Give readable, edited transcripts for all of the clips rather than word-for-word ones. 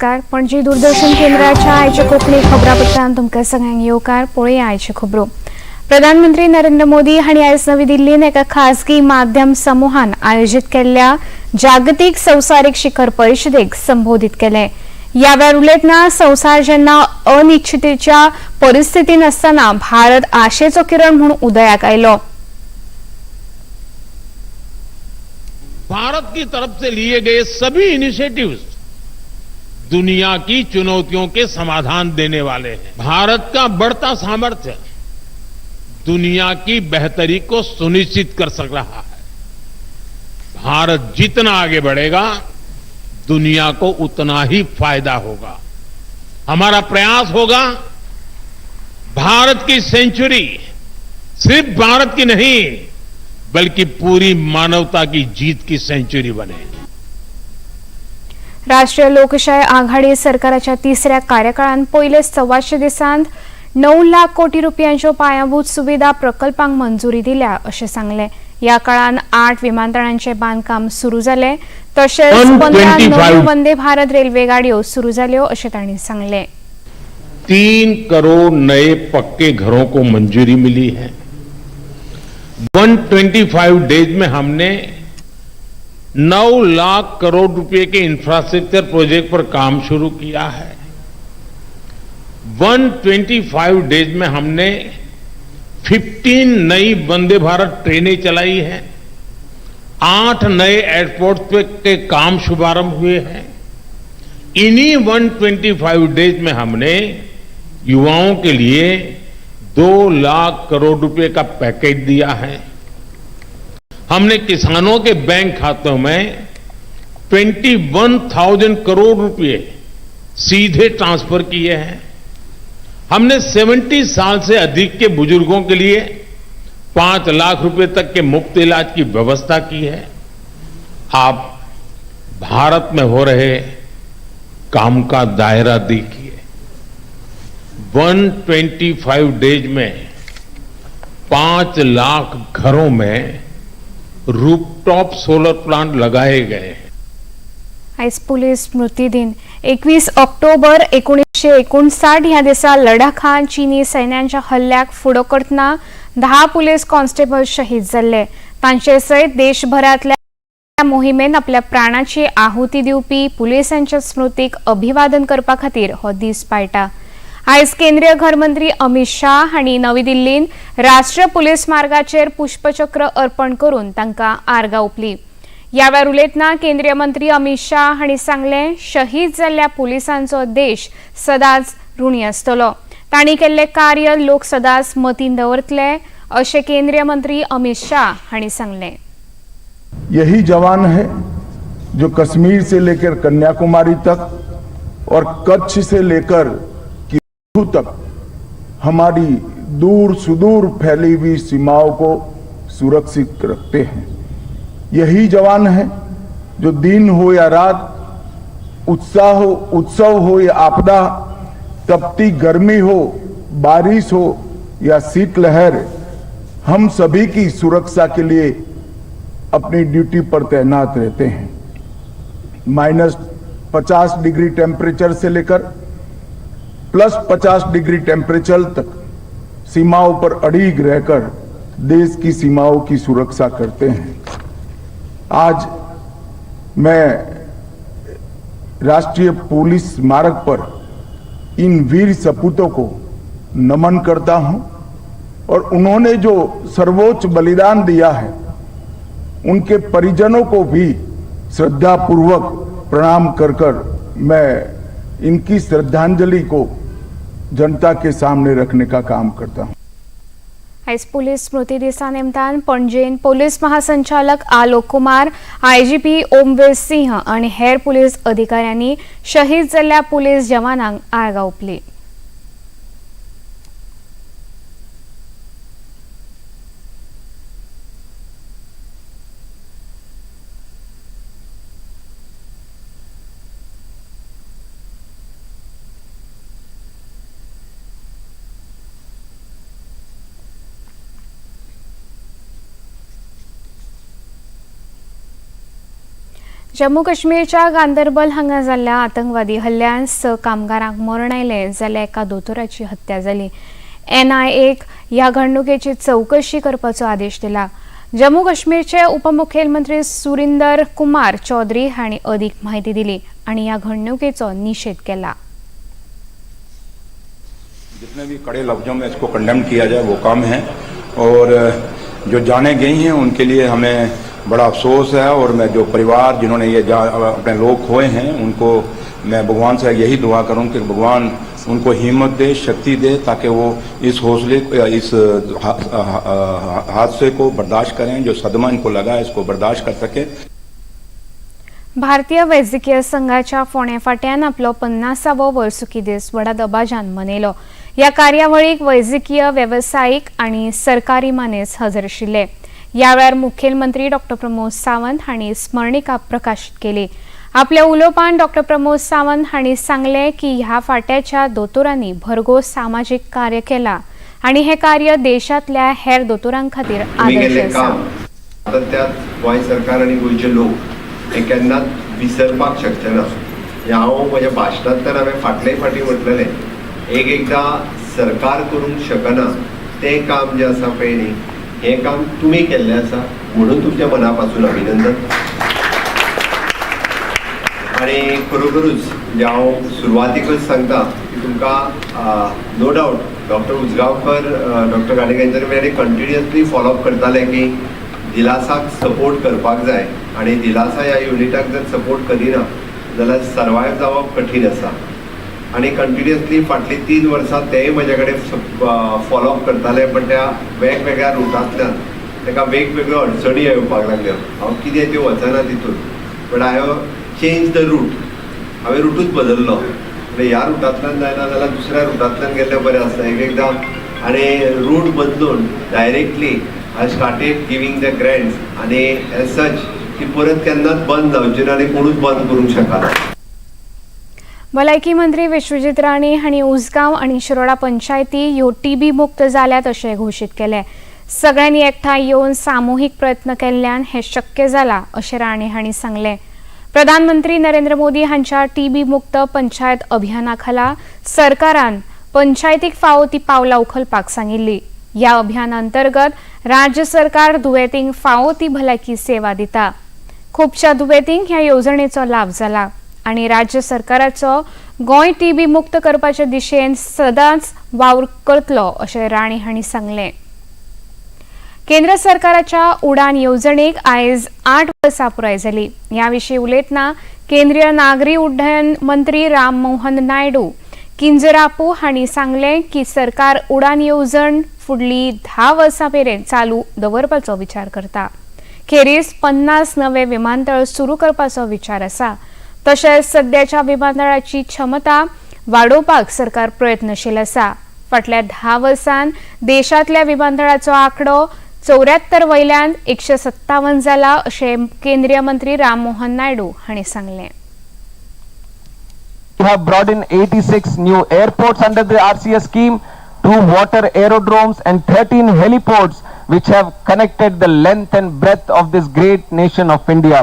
नमस्कार। पणजी दूरदर्शन केंद्राच्या आयच्या कोंकणी खबरापत्रांत तुमकां सगळ्यांक येवकार। पळोवया आयच्यो खबरो। प्रधानमंत्री नरेंद्र मोदी हांणी आयज नवी दिल्लींत एका खासगी माध्यम समूहान आयोजीत केल्ल्या जागतीक संवसारीक शिखर परिशदेक संबोधीत केलें। ह्या वेळार उलयतना संवसार जेन्ना अनिश्चिततेच्या परिस्थितींत आसतना भारत आशेचो किरण म्हूण उदयाक आयलो। भारत की तरफ से लिए गए सभी इनिशिएटिव्स दुनिया की चुनौतियों के समाधान देने वाले हैं। भारत का बढ़ता सामर्थ्य दुनिया की बेहतरी को सुनिश्चित कर सक रहा है। भारत जितना आगे बढ़ेगा दुनिया को उतना ही फायदा होगा। हमारा प्रयास होगा भारत की सेंचुरी सिर्फ भारत की नहीं बल्कि पूरी मानवता की जीत की सेंचुरी बने। राष्ट्रीय लोकशाही आघाडी सरकाराच्या तिसऱ्या कार्यकाळात पयले 125 दिसांत 9 लाख कोटी रुपयांच्यो पायाभूत सुविधा प्रकल्पांक मंजुरी दिल्या अशें सांगलें। ह्या काळात 8 विमानतळांचे बांदकाम सुरू जालें तशेंच 15 नव्यो वंदे भारत रेल्वे गाडयो सुरू जाल्यो अशें तांणी सांगलें। 3 करोड़ नए पक्के घरों को मंजूरी मिली है। 125 डेज में हमने 9 लाख करोड़ रुपए के इंफ्रास्ट्रक्चर प्रोजेक्ट पर काम शुरू किया है। 125 डेज में हमने 15 नई वंदे भारत ट्रेनें चलाई हैं। 8 नए एयरपोर्ट पे के काम शुभारंभ हुए हैं। इन्हीं 125 डेज में हमने युवाओं के लिए 2 लाख करोड़ रुपए का पैकेज दिया है। हमने किसानों के बैंक खातों में 21,000 करोड़ रुपए सीधे ट्रांसफर किए हैं। हमने 70 साल से अधिक के बुजुर्गों के लिए 5 लाख रुपए तक के मुफ्त इलाज की व्यवस्था की है। आप भारत में हो रहे काम का दायरा देखिए। 125 डेज में 5 लाख घरों में रूफटॉप सोलर प्लांट लगाए गए हैं। आयज पुलीस स्मृती दिन 21 ऑक्टोबर 1959 ह्या दिसा लडाखात चीनी सैन्याच्या हल्ल्याक फुडो करतना 10 पुलीस कॉन्स्टेबल शहीद जाल्ले। तांचे सयत देशभरातल्या मोहिमेन आपल्या प्राणाची आहुती दिवपी पुलिसांच्या स्मृतीक अभिवादन करपा खातीर हो दीस पाळटा। आयज केंद्रीय गृहमंत्री अमित शाह हांणी नवी दिल्लींत राष्ट्रीय पुलीस मार्गाचेर पुष्पचक्र अर्पण करून तांकां आर्गां ओंपली। ह्या वेळार उलयतना केंद्रीय मंत्री अमित शाह हांणी सांगलें, शहीद जाल्ल्या पुलिसांचो देश सदांच ऋणी आसतलो। तांणी केल्लें कार्य लोक सदांच मतींत दवरतले अशें केंद्रीय मंत्री अमित शाह हांणी सांगलें। यही जवान है जो कश्मीर से लेकर कन्याकुमारी तक और कच्छ से लेकर तक हमारी दूर सुदूर फैली हुई सीमाओं को सुरक्षित रखते हैं। यही जवान है जो दिन हो या रात, उत्सव हो या आपदा, तपती गर्मी हो, बारिश हो या शीतलहर, हम सभी की सुरक्षा के लिए अपनी ड्यूटी पर तैनात रहते हैं। -50 डिग्री टेम्परेचर से लेकर +50 डिग्री टेम्परेचर तक सीमाओं पर अड़िग रहकर देश की सीमाओं की सुरक्षा करते हैं। आज मैं राष्ट्रीय पुलिस स्मारक पर इन वीर सपूतों को नमन करता हूं और उन्होंने जो सर्वोच्च बलिदान दिया है उनके परिजनों को भी श्रद्धापूर्वक प्रणाम कर मैं इनकी श्रद्धांजलि को जनता के सामने रखने का काम करता हूं। आयज पुलीस स्मृती दिसा निमतान पणजेन पुलीस महासंचालक आलोक कुमार, आयजीपी ओमवीर सिंह आणि हेर पुलीस अधिकाऱ्यांनी शहीद जाल्ल्या पुलीस जवानांक आर्गां ओंपली। जम्मू काश्मीरच्या गांदरबल हांगा जाल्ल्या आतंकवादी हल्ल्यान 6 कामगारांक मरण आयले जाल्यार एका दोतोराची हत्या जाली। NIAक ह्या घडणुकेची चौकशी करपाचो आदेश दिला। जम्मू काश्मीरचे उपमुख्यमंत्री सुरिंदर कुमार चौधरी हांणी अदीक माहिती दिली आणि ह्या घडणुकेचो निषेध केला। जितने भी कड़े लफ्जों में इसको कंडेम किया जाए वो काम है और जो जाने गई हैं उनके लिए हमें बड़ा अफसोस है और मैं जो परिवार जिन्होंने ये अपने लोग खोए हैं उनको मैं भगवान से यही दुआ करूं कि भगवान उनको हिम्मत दे, शक्ति दे ताकि वो इस हादसे को बर्दाश्त करें, जो सदमा इनको लगा है इसको बर्दाश्त कर सके। भारतीय वैजकीय संघाच्या फोंड्या फाट्यान आपलो 50वो वर्सुकी दीस व्हडा दबाज्यान मनयलो। ह्या कार्यावळीक वैजकीय व्यावसायिक आणि सरकारी मानेस हजर आशिल्ले। ह्या वेळार मुखेलमंत्री डॉ. प्रमोद सावंत हांणी स्मरणिका प्रकाशित केली। आपल्या उलोवपांत डॉ. प्रमोद सावंत हांणी सांगले की ह्या फाट्याच्या दोतोरांनी भरघोस सामाजिक कार्य केला आणि हे कार्य देशातल्या हेर दोतोरां खातीर आदर्श आसा। त्यात गोंय सरकार आणि गोंयचे लोक हे केन्नाच विसरपाक शकचे ना। हांव म्हज्या भाशणांत तर हांवें फाटले फाटी म्हटलेलें एकदां सरकार करूंक शकना तें काम जें आसा पळय न्ही हें काम तुमी केल्लें आसा म्हणून तुमच्या मना पासून अभिनंदन। आणि खरोखरूच म्हणजे हांव सुरवातीकच सांगता की तुमकां no doubt doctor Ujgaonkar doctor Gadekar continuously follow up करताले की दिलासाक सपोर्ट करपाक जाय आणि दिलासा ह्या युनिटाक जर सपोर्ट करिना जाल्यार सर्वायव जावप कठीण आसा आणि कंटिन्युअसली फाटली 3 वर्सां तेय म्हजे कडेन फॉलोअप करताले पण त्या वेगवेगळ्या रुटांतल्यान ताका वेगवेगळ्यो अडचणी येवपाक लागल्यो। हांव कितें त्यो वचना तितून but I have change the route, हांवें रूटूच बदललो म्हणजे ह्या रुटांतल्यान जायना जाल्यार दुसऱ्या रुटांतल्यान गेल्लें बरें आसता एकदां आनी रूट बदलून directly I started giving the grants आनी एज सच ती परत केन्नाच बंद जावची ना आनी कोणूच बंद करूंक शकना। भलायकी मंत्री विश्वजीत राणे हांणी उजगांव आणि शिरोडा पंचायती ह्यो TB मुक्त जाल्यात अशें घोशीत केले। सगळ्यांनी एकठांय येवन सामुहीक प्रयत्न केल्ल्यान हें शक्य जाला अशें राणे हांणी सांगलें। प्रधानमंत्री नरेंद्र मोदी हांच्या TB मुक्त पंचायत अभियाना खाला सरकारान पंचायतीक फावो ती पावलां उखलपाक सांगिल्ली। ह्या अभियाना अंतर्गत राज्य सरकार दुयेंतींक फावो ती भलायकी सेवा दिता। खुबश्या दुयेंतींक ह्या येवजणेचो लाभ जाला आणि राज्य सरकाराचो गोंय TB मुक्त करपाचे दिशेन सदांच वावर करतलो अशें राणे हांणी सांगलें। केंद्र सरकाराच्या उडान येवजणेक आयज 8 वर्सां पुराय जाली। ह्या विशीं उलयतना केंद्रीय नागरी उड्डयन मंत्री राम मोहन नायडू किंजरापू हांणी सांगलें की सरकार उडान येवजण फुडली 10 वर्सां मेरेन चालू दवरपाचो विचार करता। खेरीज 50 नवे विमानतळ सुरू करपाचो विचार आसा। तशेंच सद्याच्या विमानतळाची क्षमता वाडोवपाक सरकार प्रयत्नशील आसा। फाटल्या 10 वर्सांत देशांतल्या विमानतळाचो आंकडो 74 वयल्यान 157 जाला अशें केंद्रीय मंत्री राम मोहन नायडू हांणी सांगलें। We have brought in 86 new airports under the RCS scheme, 2 water aerodromes and 13 heliports which have connected the length and breadth of this great nation of India.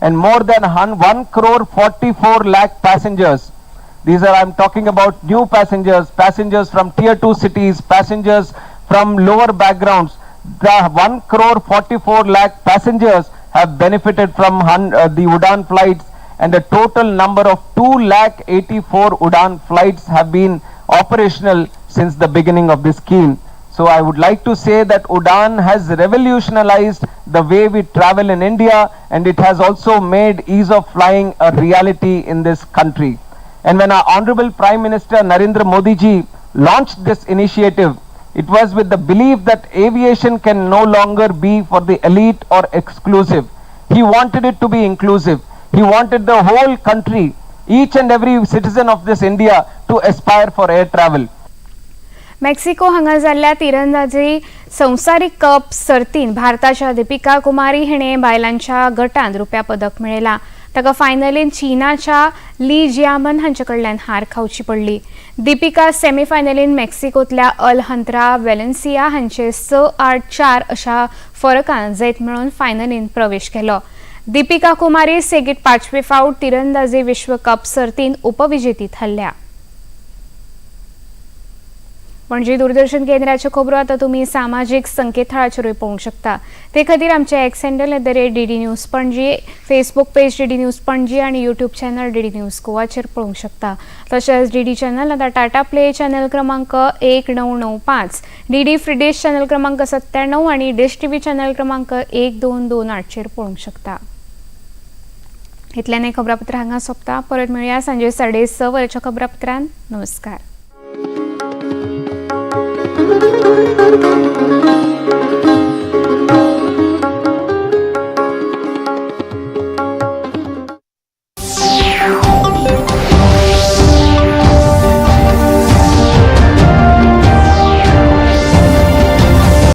And more than 1,44 lakh passengers. These are, I'm talking about new passengers, passengers from tier 2 cities, passengers from lower backgrounds. The 1,44 lakh passengers have benefited from the Udan flights, and the total number of 2,84 Udan flights have been operational since the beginning of this scheme. So I would like to say that Udan has revolutionized the way we travel in India, and it has also made ease of flying a reality in this country. And when our Honorable Prime Minister Narendra Modi ji launched this initiative, it was with the belief that aviation can no longer be for the elite or exclusive. He wanted it to be inclusive. He wanted the whole country, each and every citizen of this India to aspire for air travel. Mexico हांगा जाल्ल्या तिरंदाजी संवसारीक cup सर्तीन भारताच्या दीपिका कुमारी हिणे बायलांच्या गटांत रुप्या पदक मेळयला। ताका फायनलीन चीनाच्या ली जियामन हांचे कडल्यान हार खावची पडली। दीपिका सेमीफायनलीन मेक्सिकोतल्या अलहंत्रा वेलेन्सिया हांचे 6-8-4 अशा फरकान जैत मेळोवन फायनलीन प्रवेश केलो। दीपिका कुमारी सेगीत 5वे फावट तिरंदाजी विश्वकप सर्तीन उपविजेती थारल्या. पणजी दूरदर्शन केंद्राच्यो खबरो आतां तुमी सामाजीक संकेतथळाचेरूय पळोवंक शकता. ते खातीर आमचे x handle @DD news Panaji, Facebook page DD news Panaji आणि यूट्यूब चॅनल DD न्यूज गोवाचेर पळोवंक शकता. तशेंच DD चॅनल आतां टाटा प्ले चॅनल क्रमांक 1995, DD फ्री डिश चॅनल क्रमांक 97 आणि डिश TV चॅनल क्रमांक 1228 चेर पळोवंक शकता. इतल्यान खबरापत्र हांगा सोंपता. परत मेळुया सांजे 6:30 वरच्या खबरापत्रांत. नमस्कार.